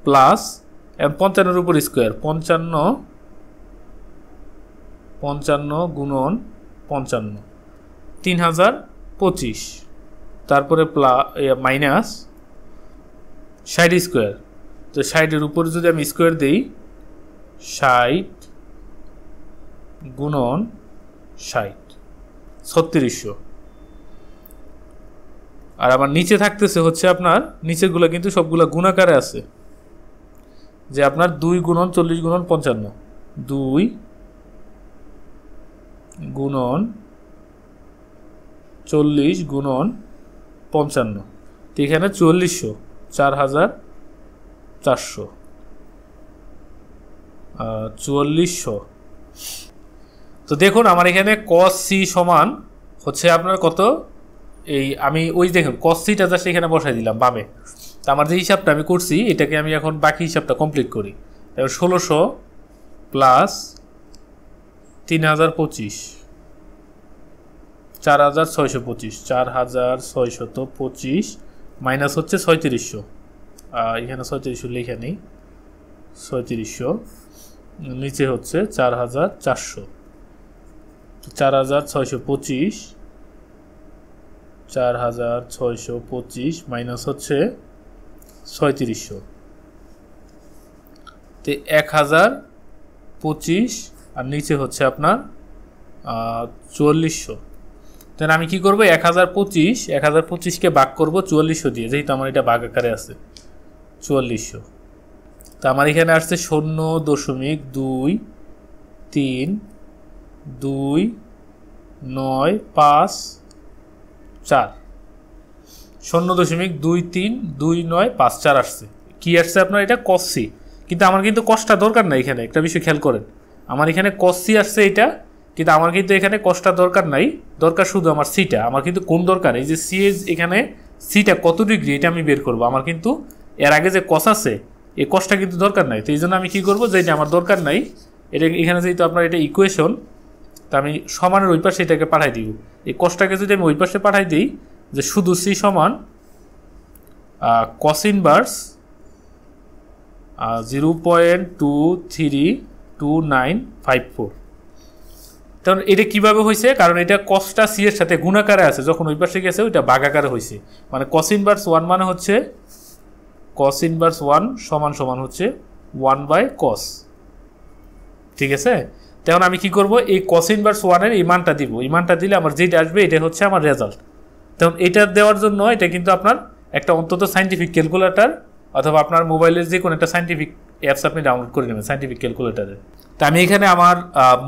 প্লাস 55-এর উপর স্কোয়ার 55 গুণন 55 3025, তারপরে মাইনাস 60 স্কোয়ার। তো 60-এর উপর যদি আমি স্কোয়ার দিই 60 গুণন 60 3600, আর আমার নিচে থাকতেছে হচ্ছে আপনার নিচেরগুলো কিন্তু সবগুলো গুণাকারে আছে, যে আপনার 2 গুণন 40 গুণন 55, 2 গুণন 40 গুণন 55, তো এখানে 4400 4400 4400। তো দেখুন আমার এখানে cos c সমান হচ্ছে আপনার কত, এই আমি ওই দেখুন cos c-টা জাস্ট এখানে বসাই দিলাম বামে। তো আমার যে হিসাবটা আমি করছি এটাকে আমি এখন বাকি হিসাবটা কমপ্লিট করি। এবার 1600 প্লাস 3025 4625 4625 মাইনাস হচ্ছে 3700, এখানে 3700 লেখা নেই, 3700 নিচে হচ্ছে 4400, 4625 4625 মাইনাস হচ্ছে 3700, তো 1025 আর নিচে হচ্ছে আপনার 4400। তাহলে আমি কি করব, 1025কে ভাগ করব 4400 দিয়ে, যেহেতু আমার এটা ভাগ আকারে আছে 4400। তো আমার এখানে আসছে 0.23295 0.23295 আসছে। কি আসছে আপনার, এটা কসি, কিন্তু আমার কিন্তু কষ্টটা দরকার নাই। এখানে একটা বিষয় খেয়াল করেন, আমার এখানে কসি আসছে এটা, কিন্তু আমার কিন্তু এখানে কষ্টটা দরকার নাই, দরকার শুধু আমার সিটা। আমার কিন্তু কোন দরকার, এই যে সি এখানে সিটা কত ডিগ্রি এটা আমি বের করব। আমার কিন্তু এর আগে যে কস আছে এই কষ্টটা কিন্তু দরকার নাই। তো এই জন্য আমি কী করবো, যে এটা আমার দরকার নাই, এটা এখানে যেহেতু আপনার এটা ইকুয়েশন, তা আমি সমানের ওই পাশে এটাকে পাঠাই দিব। এই কষ্টটাকে যদি আমি ওই পাশে পাঠাই দিই, যে শুধু সি সমান কস ইনভার্স 0.23294। কারণ এটা কিভাবে হয়েছে, কারণ এটা কসটা সি এর সাথে গুণাকারে আছে, যখন ওই পাশে গেছে ওইটা ভাগাকারে হয়েছে। মানে কস ইনভার্স 1 মানে হচ্ছে cos ইনভার্স 1 সমান হচ্ছে 1/cos, ঠিক আছে। তখন আমি কি করব, এই cos ইনভার্স 1 এর এই মানটা দিব, এই মানটা দিলে আমার যেটা আসবে এটা হচ্ছে আমার রেজাল্ট। তখন এটা দেওয়ার জন্য এটা কিন্তু আপনার একটা অন্তত সাইন্টিফিক ক্যালকুলেটর অথবা আপনার মোবাইলের যে কোনো একটা সাইন্টিফিক অ্যাপস আপনি ডাউনলোড করে নেবেন সাইন্টিফিক ক্যালকুলেটরে। তো আমি এখানে আমার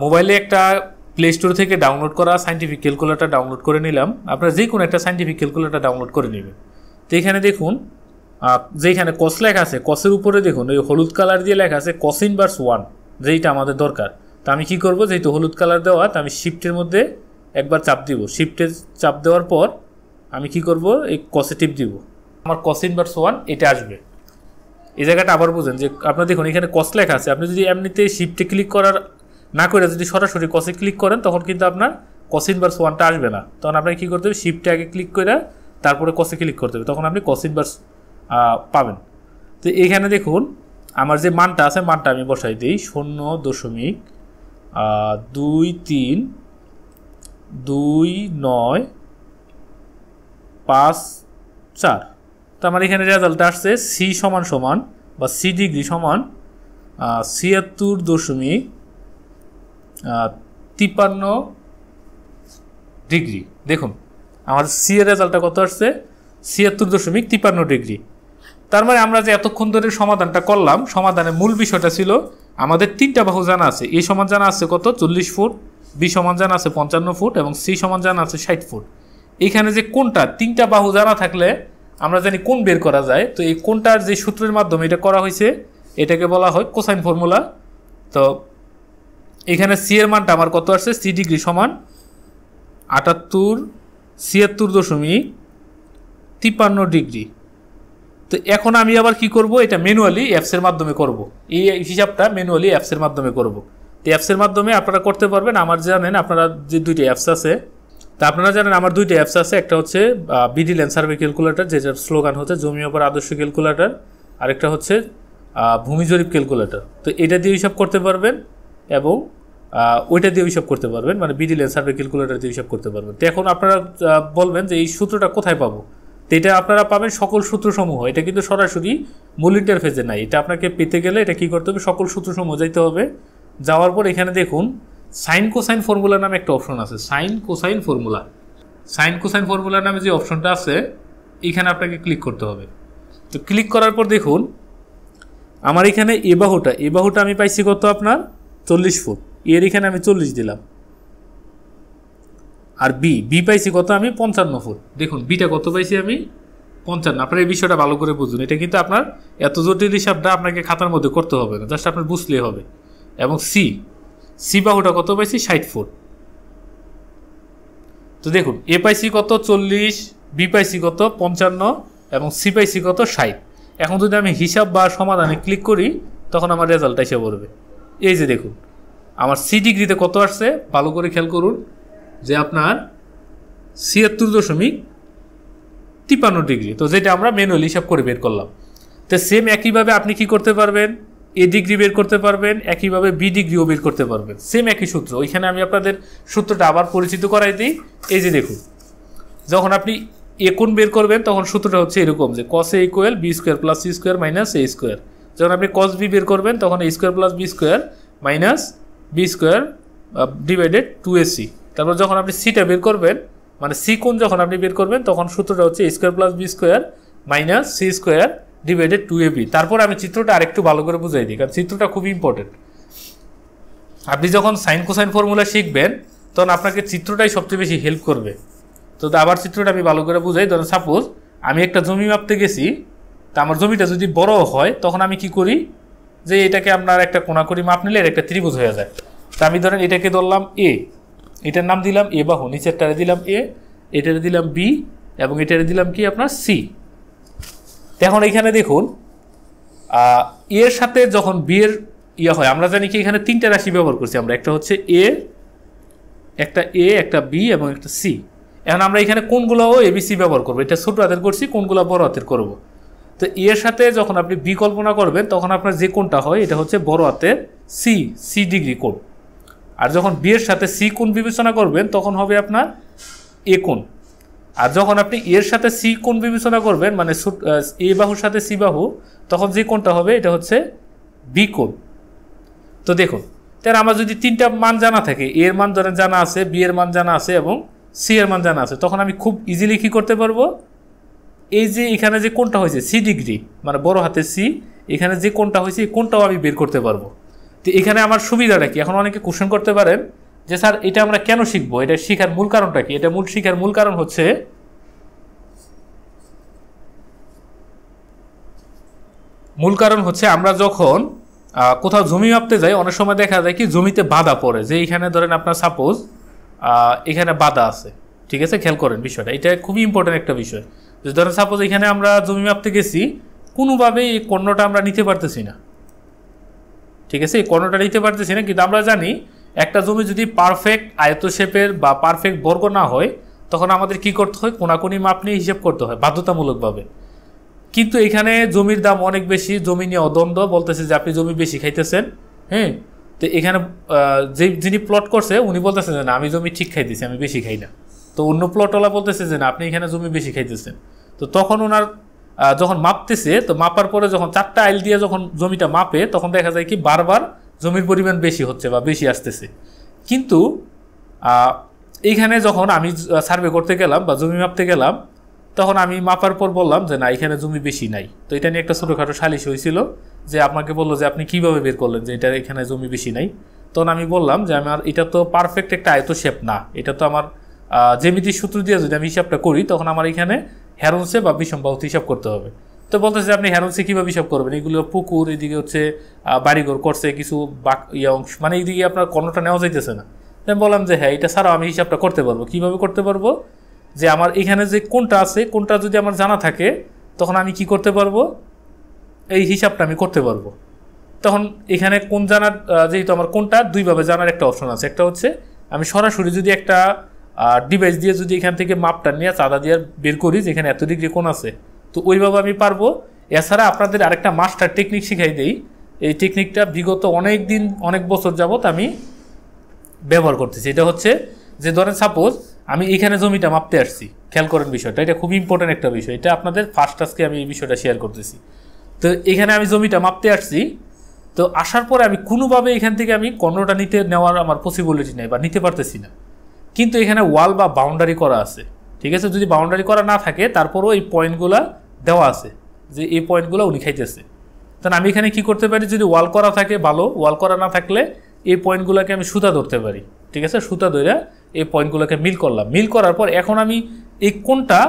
মোবাইলে একটা প্লে স্টোর থেকে ডাউনলোড করা সাইন্টিফিক ক্যালকুলেটর ডাউনলোড করে নিলাম। আপনারা যে কোনো একটা সাইন্টিফিক ক্যালকুলেটর ডাউনলোড করে নেবেন। তো এখানে দেখুন যেখানে কস লেখা আছে, কসের উপরে দেখুন ওই হলুদ কালার দিয়ে লেখা আছে cos ইনভার্স 1, যেইটা আমাদের দরকার। তো আমি কি করব, যেহেতু হলুদ কালার দেওয়া, তো আমি শিফটের মধ্যে একবার চাপ দিব। শিফটে চাপ দেওয়ার পর আমি কি করব, এই কসে টিপ দিব, আমার cos ইনভার্স 1 এটা আসবে। এই জায়গাটা আবার বুঝেন যে আপনার দেখুন এখানে কস লেখা আছে, আপনি যদি এমনিতে শিফটে ক্লিক করার না করে যদি সরাসরি কসে ক্লিক করেন, তখন কিন্তু আপনার cos ইনভার্স 1টা আসবে না। তখন আপনাকে কী করতে হবে, শিফটে আগে ক্লিক করে তারপরে কসে ক্লিক করতে হবে, তখন আপনি cos ইনভার্স পাবেন। তো এইখানে দেখুন আমার যে মানটা আছে, মানটা আমি বসাই দিই 0.232954। তো আমার এখানে রেজাল্টটা আসছে সি সমান বা সি ডিগ্রি সমান 76.53 ডিগ্রি। দেখুন আমার সি এর রেজাল্টটা কত আসছে, 76.53 ডিগ্রি। তার মানে আমরা যে এতক্ষণ ধরে সমাধানটা করলাম, সমাধানের মূল বিষয়টা ছিল আমাদের তিনটা বাহু জানা আছে। এ সমান জানা আছে কত, 40 ফুট, বি সমান জানা আছে 55 ফুট এবং সি সমান জানা আছে 60 ফুট। এখানে যে কোনটা, তিনটা বাহু জানা থাকলে আমরা জানি কোন বের করা যায়। তো এই কোনটার যে সূত্রের মাধ্যমে এটা করা হয়েছে এটাকে বলা হয় কোসাইন ফর্মুলা। তো এখানে সি এর মানটা আমার কত আসছে, সি ডিগ্রি সমান 76.53 ডিগ্রি। তো এখন আমি আবার কি করব, এটা ম্যানুয়ালি অ্যাপসের মাধ্যমে করব। এই হিসাবটা ম্যানুয়ালি অ্যাপসের মাধ্যমে করব। তো অ্যাপসের মাধ্যমে আপনারা করতে পারবেন। আমার জানেন আপনারা যে দুইটা অ্যাপস আছে, তা আপনারা জানেন আমার দুইটা অ্যাপস আছে। একটা হচ্ছে বিডি ল্যান্ড সার্ভে ক্যালকুলেটর, যেটার স্লোগান হচ্ছে জমি ওপর আদর্শ ক্যালকুলেটর, আরেকটা হচ্ছে ভূমি জরিপ ক্যালকুলেটর। তো এটা দিয়ে হিসাব করতে পারবেন এবং ওইটা দিয়ে হিসাব করতে পারবেন, মানে বিডি ল্যান্ড সার্ভে ক্যালকুলেটর দিয়ে হিসাব করতে পারবেন। তো এখন আপনারা বলবেন যে এই সূত্রটা কোথায় পাবো। তো এটা আপনারা পাবেন সকল সূত্রসমূহ। এটা কিন্তু সরাসরি মূল ইন্টারফেসে নাই, এটা আপনাকে পেতে গেলে এটা কী করতে হবে, সকল সূত্রসমূহ যাইতে হবে। যাওয়ার পর এখানে দেখুন সাইন কোসাইন ফর্মুলা নামে একটা অপশন আছে, sine cosine formula. Sine cosine formula নামে যে অপশনটা আছে এখানে আপনাকে ক্লিক করতে হবে। তো ক্লিক করার পর দেখুন আমার এখানে এ বাহুটা আমি পাইছি কত, আপনার 40 ফুট, এর এখানে আমি 40 দিলাম। আর বি পাইছি কত, আমি 55 ফুট। দেখুন বিটা কত পাইছি আমি, 55। আপনার এই বিষয়টা ভালো করে বুঝুন, এটা কিন্তু আপনার এত জটিল হিসাবটা আপনাকে খাতার মধ্যে করতে হবে না, জাস্ট আপনার বুঝলেই হবে। এবং সি বাহুটা কত পাইছি, 60 ফুট। তো দেখুন এ পাইছি কত 40, বি পাইছি কত 55 এবং সি পাইছি কত 60। এখন যদি আমি হিসাব বা সমাধানে ক্লিক করি তখন আমার রেজাল্টটা এসে পড়বে। এই যে দেখুন আমার সি ডিগ্রিতে কত আসছে, ভালো করে খেয়াল করুন যে আপনার 76.53 ডিগ্রি। তো যেটা আমরা ম্যানুয়ালি হিসাব করে বের করলাম। তো সেম একইভাবে আপনি কি করতে পারবেন, এ ডিগ্রি বের করতে পারবেন, একইভাবে বি ডিগ্রিও বের করতে পারবেন, সেম একই সূত্র। ওইখানে আমি আপনাদের সূত্রটা আবার পরিচিত করাই দিই। এই যে দেখুন যখন আপনি এ কোণ বের করবেন তখন সূত্রটা হচ্ছে এরকম যে cos a equal B square plus C square minus A square. যখন আপনি cos b বের করবেন তখন a square plus B square minus B square divided 2ac। তারপর যখন আপনি সিটা বের করবেন মানে সি কোণ যখন আপনি বের করবেন তখন সূত্রটা হচ্ছে a square plus B square minus C square divided 2ab। তারপর আমি চিত্রটা আরেকটু ভালো করে বুঝাই দিই, কারণ চিত্রটা খুবই ইম্পর্টেন্ট। আপনি যখন সাইন কোসাইন ফর্মুলা শিখবেন তখন আপনাকে চিত্রটাই সবচেয়ে বেশি হেল্প করবে। তো আবার চিত্রটা আমি ভালো করে বুঝাই। ধরুন সাপোজ আমি একটা জমি মাপতে গেছি, তা আমার জমিটা যদি বড় হয় তখন আমি কি করি যে এটাকে আপনার একটা কোণাকুণি মাপ নিলে এর একটা ত্রিভুজ হয়ে যায়। তা আমি ধরেন এটাকে ধরলাম এ, এটার নাম দিলাম এ বাহু, নিচেরটারে দিলাম এ, এটারে দিলাম বি এবং এটারে দিলাম কি আপনার সি। এখন এখানে দেখুন এর সাথে যখন বি এর হয় আমরা জানি কি এখানে তিনটা রাশি ব্যবহার করছি আমরা, একটা হচ্ছে এ, একটা বি এবং একটা সি। এখন আমরা এখানে কোনগুলো এবিসি ব্যবহার করবো, এটা ছোট হাতের করছি, কোনগুলো বড় হাতের করব। তো এর সাথে যখন আপনি বি কল্পনা করবেন তখন আপনার যে কোণটা হয় এটা হচ্ছে বড় হাতের সি ডিগ্রি কোণ। আর যখন বি এর সাথে সি কোণ বিবেচনা করবেন তখন হবে আপনার এ কোণ। আর যখন আপনি এর সাথে সি কোণ বিবেচনা করবেন মানে এ বাহুর সাথে সি বাহু, তখন যে কোণটা হবে এটা হচ্ছে বি কোণ। তো দেখুন তাহলে আমার যদি তিনটা মান জানা থাকে, এর মান ধরেন জানা আছে, বি এর মান জানা আছে এবং সি এর মান জানা আছে, তখন আমি খুব ইজিলি কি করতে পারবো, এই যে এখানে যে কোণটা হয়েছে সি ডিগ্রি মানে বড় হাতে সি, এখানে যে কোণটা হয়েছে এই কোণটাও আমি বের করতে পারবো। তো এখানে আমার সুবিধাটা কি, এখন অনেকে কোশ্চেন করতে পারেন যে স্যার এটা আমরা কেন শিখবো, এটা শিখার মূল কারণটা কি? এটা শিখার মূল কারণ হচ্ছে আমরা যখন কোথাও জমি মাপতে যাই অনেক সময় দেখা যায় কি জমিতে বাধা পড়ে, যে এইখানে ধরেন আপনার সাপোজ এখানে বাধা আছে, ঠিক আছে, খেয়াল করেন বিষয়টা, এটা খুবই ইম্পর্টেন্ট একটা বিষয়। যে ধরেন সাপোজ এখানে আমরা জমি মাপতে গেছি, কোনোভাবেই এই কর্ণটা আমরা নিতে পারতেছি না, ঠিক আছে, এই কর্ণটা নিতে পারতেছি না। কিন্তু আমরা জানি একটা জমি যদি পারফেক্ট আয়ত শেপের বা পারফেক্ট বর্গ না হয় তখন আমাদের কি করতে হয়, কোনাকুনি মাপ নিয়ে হিসেব করতে হয় বাধ্যতামূলকভাবে। কিন্তু এখানে জমির দাম অনেক বেশি, জমি নিয়ে অদ্বন্দ্ব, বলতেছে যে আপনি জমি বেশি খাইতেছেন, হ্যাঁ। তো এখানে যিনি প্লট করছে উনি বলতেছে যে না আমি জমি ঠিক খাইতেছি, আমি বেশি খাই না। তো অন্য প্লটওয়ালা বলতেছে যে না আপনি এখানে জমি বেশি খাইতেছেন। তো তখন ওনার যখন মাপতেছে, তো মাপার পরে যখন 4টা আইল দিয়ে যখন জমিটা মাপে তখন দেখা যায় কি বারবার জমির পরিমাণ বেশি হচ্ছে বা বেশি আসতেছে। কিন্তু এইখানে যখন আমি সার্ভে করতে গেলাম বা জমি মাপতে গেলাম তখন আমি মাপার পর বললাম যে না এখানে জমি বেশি নাই। তো এটা নিয়ে একটা ছোটোখাটো সালিশ হয়েছিল, যে আপনাকে বললো যে আপনি কীভাবে বের করলেন যে এটা এখানে জমি বেশি নাই। তখন আমি বললাম যে আমার এটা তো পারফেক্ট একটা আয়ত শেপ না, এটা তো আমার জ্যামিতির সূত্র দিয়ে যদি আমি হিসাবটা করি তখন আমার এখানে হেরনসে বা বিষমবাহুতে হিসাব করতে হবে। তো বলতেছে আপনি হেরনসে কীভাবে হিসাব করবেন, এগুলো পুকুর, এদিকে হচ্ছে বাড়িঘর করছে কিছু অংশ, মানে এইদিকে আপনার কর্ণটা নেওয়া যাইতেছে না। আমি বললাম যে হ্যাঁ এটা ছাড়াও আমি হিসাবটা করতে পারবো। কীভাবে করতে পারবো, যে আমার এখানে যে কোনটা আছে কোনটা যদি আমার জানা থাকে তখন আমি কি করতে পারবো, এই হিসাবটা আমি করতে পারবো। তখন এখানে কোন জানার, যেহেতু আমার কোনটা দুইভাবে জানার একটা অপশন আছে, একটা হচ্ছে আমি সরাসরি যদি একটা ডিভাইস দিয়ে যদি এখান থেকে মাপটা নিয়ে চাঁদা দিয়ে বের করি যে এখানে এত ডিগ্রি কোণ আছে, তো ওইভাবে আমি পারবো। এছাড়া আপনাদের আরেকটা মাস্টার টেকনিক শিখাই দিই, এই টেকনিকটা বিগত অনেক দিন অনেক বছর যাবত আমি ব্যবহার করতেছি। এটা হচ্ছে যে ধরেন সাপোজ আমি এখানে জমিটা মাপতে আসছি, খেয়াল করেন বিষয়টা, এটা খুব ইম্পর্টেন্ট একটা বিষয়, এটা আপনাদের ফার্স্ট আজকে আমি এই বিষয়টা শেয়ার করতেছি। তো এখানে আমি জমিটা মাপতে আসছি, তো আসার পরে আমি কোনোভাবে এখান থেকে আমি কর্ণটা নেওয়ার আমার পসিবিলিটি নেই বা নিতে পারতেছি না। কিন্তু এখানে ওয়াল বা বাউন্ডারি করা আছে, ঠিক আছে, যদি বাউন্ডারি করা না থাকে তারপরও এই পয়েন্টগুলো দেওয়া আছে যে এই পয়েন্টগুলো উনি খাইতেছে। তাহলে আমি এখানে কি করতে পারি, যদি ওয়াল করা থাকে ভালো, ওয়াল করা না থাকলে এই পয়েন্টগুলোকে আমি সুতা ধরতে পারি, ঠিক আছে, সুতা ধরে এই পয়েন্টগুলোকে মিল করলাম। মিল করার পর এখন আমি এই কোনটা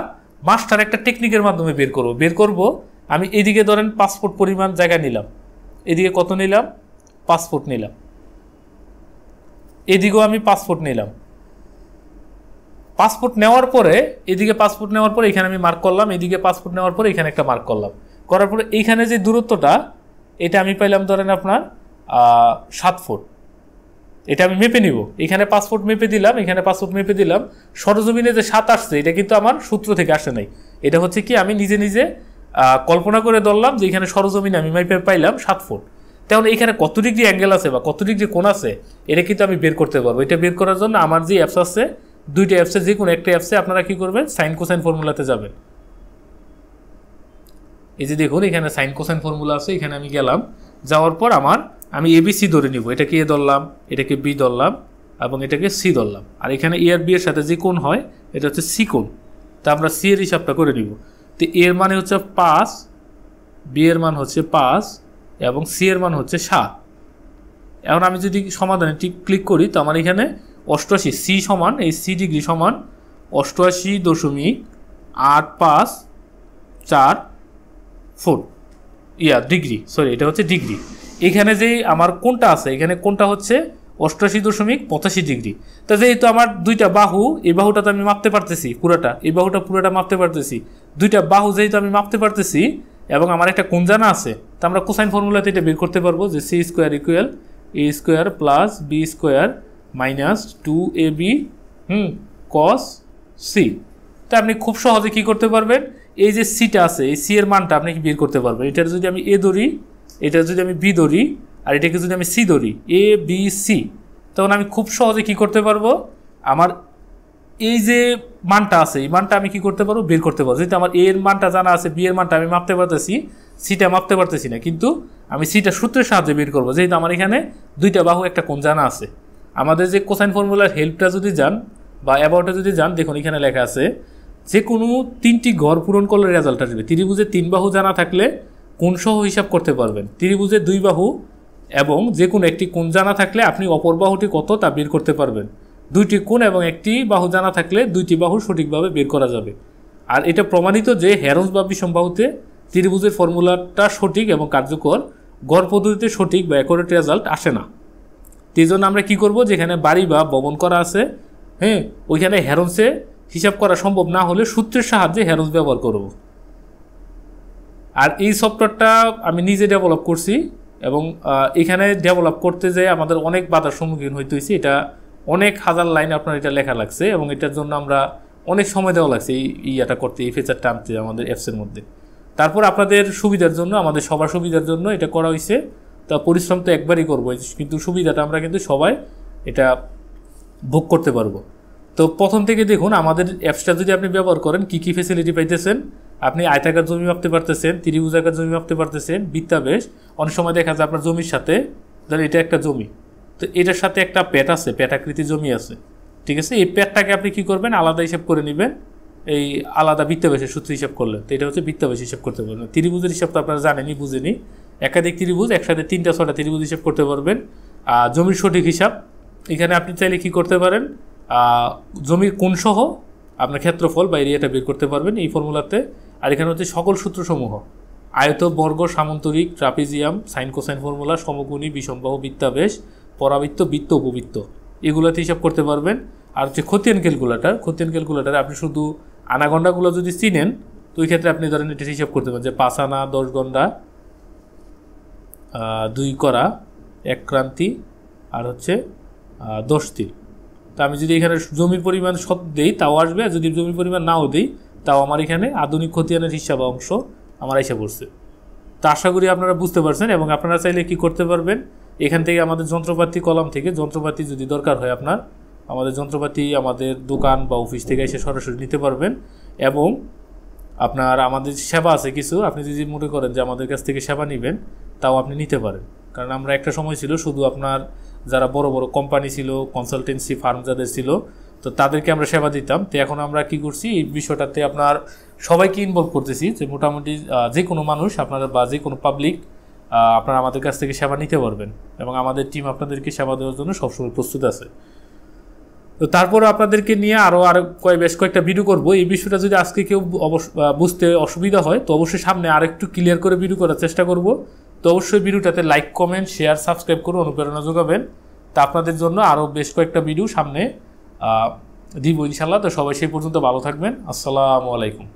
মাস্টার একটা টেকনিকের মাধ্যমে বের করব। আমি এদিকে ধরেন 5 ফুট পরিমাণ জায়গা নিলাম, এদিকে কত নিলাম 5 ফুট নিলাম, এদিকেও আমি 5 ফুট নিলাম। 5 ফুট নেওয়ার পরে এদিকে 5 ফুট নেওয়ার পরে এখানে আমি মার্ক করলাম, এদিকে 5 ফুট নেওয়ার পরে এখানে একটা মার্ক করলাম, করার পরে এইখানে যে দূরত্বটা এটা আমি পাইলাম ধরেন আপনার 7 ফুট। এটা আমি মেপে নিব, এখানে 5 ফুট মেপে দিলাম, এখানে 5 ফুট মেপে দিলাম। সরজমিনে যে 7 আসছে এটা কিন্তু আমার সূত্র থেকে আসে নাই, এটা হচ্ছে কি আমি নিজে নিজে কল্পনা করে ধরলাম যে এখানে সরজমিনে আমি মেপে পাইলাম 7 ফুট। তাহলে এখানে কত ডিগ্রি অ্যাঙ্গেল আছে বা কত ডিগ্রি কোণ আছে এটা কিন্তু আমি বের করতে পারবো। এটা বের করার জন্য আমার যে অ্যাপস আছে দুইটা অ্যাপসে যে কোনো একটা অ্যাপসে আপনারা কী করবেন, সাইন কোসাইন ফর্মুলাতে যাবেন। এই যে দেখুন এখানে সাইন কোসাইন ফর্মুলা আছে, এখানে আমি গেলাম, যাওয়ার পর আমি এবিসি ধরে নিব, এটাকে এ ধরলাম, এটাকে বি ধরলাম এবং এটাকে সি ধরলাম। আর এখানে এ আর বি এর সাথে যে কোণ হয় এটা হচ্ছে সি কোণ, তা আমরা সি এর হিসাবটা করে নিব। তো এর মানে হচ্ছে 5, বি এর মান হচ্ছে 5 এবং সি এর মান হচ্ছে 7। এখন আমি যদি সমাধানে ক্লিক করি তো আমার এখানে 88, সি সমান এই সি ডিগ্রি সমান 88.854 ডিগ্রি, সরি এটা হচ্ছে ডিগ্রি। এখানে যে আমার কোণটা আছে, এখানে কোণটা হচ্ছে 88.85 ডিগ্রি। তা যেহেতু আমার দুইটা বাহু, এই বাহুটা তো আমি মাপতে পারতেছি পুরোটা, এই বাহুটা পুরোটা মাপতে পারতেছি, দুইটা বাহু যেহেতু আমি মাপতে পারতেছি এবং আমার একটা কোণ জানা আছে, তা আমরা কোসাইন ফর্মুলাতে এটা বের করতে পারবো যে C square equal A square plus B square minus 2ab cos C. তা আপনি খুব সহজে কী করতে পারবেন, এই যে সিটা আছে এই সি এর মানটা আপনি বের করতে পারবেন। এটার যদি আমি এ ধরি, এটা যদি আমি বি ধরি আর এটাকে যদি আমি সি ধরি, এ বি সি, তখন আমি খুব সহজে কী করতে পারবো, আমার এই যে মানটা আছে এই মানটা আমি কী করতে পারবো, বের করতে পারবো। যেহেতু আমার এ এর মানটা জানা আছে, বি এর মানটা আমি মাপতে পারতেছি, সিটা মাপতে পারতেছি না, কিন্তু আমি সিটা সূত্রের সাহায্যে বের করবো। যেহেতু আমার এখানে দুইটা বাহু একটা কোণ জানা আছে। আমাদের যে কোসাইন ফর্মুলার হেল্পটা যদি যান বা অ্যাবাউটে যদি যান, দেখুন এখানে লেখা আছে যে কোনো 3টি ঘর পূরণ করলে রেজাল্ট আসবে। ত্রিভুজের 3 বাহু জানা থাকলে কোণ সহ হিসাব করতে পারবেন। ত্রিভুজের 2 বাহু এবং যে কোনো একটি কোণ জানা থাকলে আপনি অপর বাহুটি কত তা বের করতে পারবেন। 2টি কোণ এবং একটি বাহু জানা থাকলে 2টি বাহু সঠিকভাবে বের করা যাবে। আর এটা প্রমাণিত যে হেরন্স বা বিষমবাহুতে ত্রিভুজের ফর্মুলাটা সঠিক এবং কার্যকর, গড় পদ্ধতিতে সঠিক বা অ্যাকুরেট রেজাল্ট আসে না। এই জন্য আমরা কী করবো, যেখানে বাড়ি বা ভবন করা আছে, ওইখানে হেরন্সে হিসাব করা সম্ভব না হলে সূত্রের সাহায্যে হেরন্স ব্যবহার করব। আর এই সফটওয়্যারটা আমি নিজে ডেভেলপ করছি এবং এখানে ডেভেলপ করতে যেয়ে আমাদের অনেক বাধার সম্মুখীন হইতে হয়েছে। এটা অনেক হাজার লাইন আপনার এটা লেখা লাগছে এবং এটার জন্য আমরা অনেক সময় দেওয়া লাগছে এই ইয়াটা করতে, এই ফিচারটা আনতে আমাদের অ্যাপসের মধ্যে। তারপর আপনাদের সুবিধার জন্য, আমাদের সবার সুবিধার জন্য এটা করা হয়েছে। তা পরিশ্রম তো একবারই করবো, কিন্তু সুবিধাটা আমরা কিন্তু সবাই এটা ভোগ করতে পারবো। তো প্রথম থেকে দেখুন আমাদের অ্যাপসটা যদি আপনি ব্যবহার করেন কী কী ফেসিলিটি পাইতেছেন। আপনি আয়তাকার জমি মাপতে পারতেছেন, ত্রিভুজাকার জমি মাপতে পারতেছেন, বৃত্তাবেশ। অনেক সময় দেখা যায় আপনার জমির সাথে, ধরেন এটা একটা জমি, তো এটার সাথে একটা প্যাট আছে, প্যাটাকৃতি জমি আছে, ঠিক আছে। এই প্যাটটাকে আপনি কী করবেন, আলাদা হিসাব করে নেবেন, এই আলাদা বৃত্তাবেশের সূত্র হিসাব করলেন। তো এটা হচ্ছে বৃত্তাবেশ হিসাব করতে পারবেন। ত্রিভুজের হিসাব তো আপনারা জানেনই, বুঝেনি। একাধিক ত্রিভুজ, একসাথে 3টা-6টা ত্রিভুজ হিসাব করতে পারবেন। জমির সঠিক হিসাব, এখানে আপনি চাইলে কী করতে পারেন, জমির কোণসহ আপনার ক্ষেত্রফল বা এরিয়াটা বের করতে পারবেন এই ফর্মুলাতে। আর এখানে হচ্ছে সকল সূত্রসমূহ, আয়ত, বর্গ, সামান্তরিক, ট্রাপিজিয়াম, সাইন কোসাইন ফর্মুলা, সমকোণী, বিষমবাহু, বৃত্তাবেশ, পরাবৃত্ত, বৃত্ত, উপবৃত্ত, এগুলোতে হিসাব করতে পারবেন। আর হচ্ছে খতিয়ান ক্যালকুলেটার আপনি শুধু আনাগন্ডাগুলো যদি চিনেন তো ওই ক্ষেত্রে আপনি ধরেন এটা হিসাব করতে পারেন যে 5 আনা 10 গন্ডা, 2 করা, 1 ক্রান্তি আর হচ্ছে 10 তীর। তা আমি যদি এখানে জমির পরিমাণ সব দিই তাও আসবে, আর যদি জমির পরিমাণ নাও দিই তাও আমার এখানে আধুনিক খতিয়ানের হিসাব অংশ আমার এসে পড়ছে। তা আশা করি আপনারা বুঝতে পারছেন। এবং আপনারা চাইলে কি করতে পারবেন, এখান থেকে আমাদের যন্ত্রপাতি কলাম থেকে যন্ত্রপাতি যদি দরকার হয় আপনার, আমাদের যন্ত্রপাতি আমাদের দোকান বা অফিস থেকে এসে সরাসরি নিতে পারবেন। এবং আপনার আমাদের সেবা আছে কিছু, আপনি যদি মনে করেন যে আমাদের কাছ থেকে সেবা নেবেন তাও আপনি নিতে পারেন। কারণ আমরা একটা সময় ছিল শুধু আপনার যারা বড় বড় কোম্পানি ছিল, কনসালটেন্সি ফার্ম যাদের ছিল, তো তাদেরকে আমরা সেবা দিতাম। তো এখন আমরা কি করছি, এই বিষয়টাতে আপনার সবাইকে ইনভলভ করতেছি, যে মোটামুটি যে কোনো মানুষ আপনারা বা যে কোনো পাবলিক আপনারা আমাদের কাছ থেকে সেবা নিতে পারবেন এবং আমাদের টিম আপনাদেরকে সেবা দেওয়ার জন্য সবসময় প্রস্তুত আছে। তো তারপরে আপনাদেরকে নিয়ে আরও বেশ কয়েকটা ভিডিও করব। এই বিষয়টা যদি আজকে কেউ বুঝতে অসুবিধা হয় তো অবশ্যই সামনে আরেকটু ক্লিয়ার করে ভিডিও করার চেষ্টা করব। তো অবশ্যই ভিডিওটাতে লাইক, কমেন্ট, শেয়ার, সাবস্ক্রাইব করে অনুপ্রেরণা যোগাবেন। তা আপনাদের জন্য আরও বেশ কয়েকটা ভিডিও সামনে দিব ইনশাল্লাহ। তো সবাই সেই পর্যন্ত ভালো থাকবেন। আসসালামু আলাইকুম।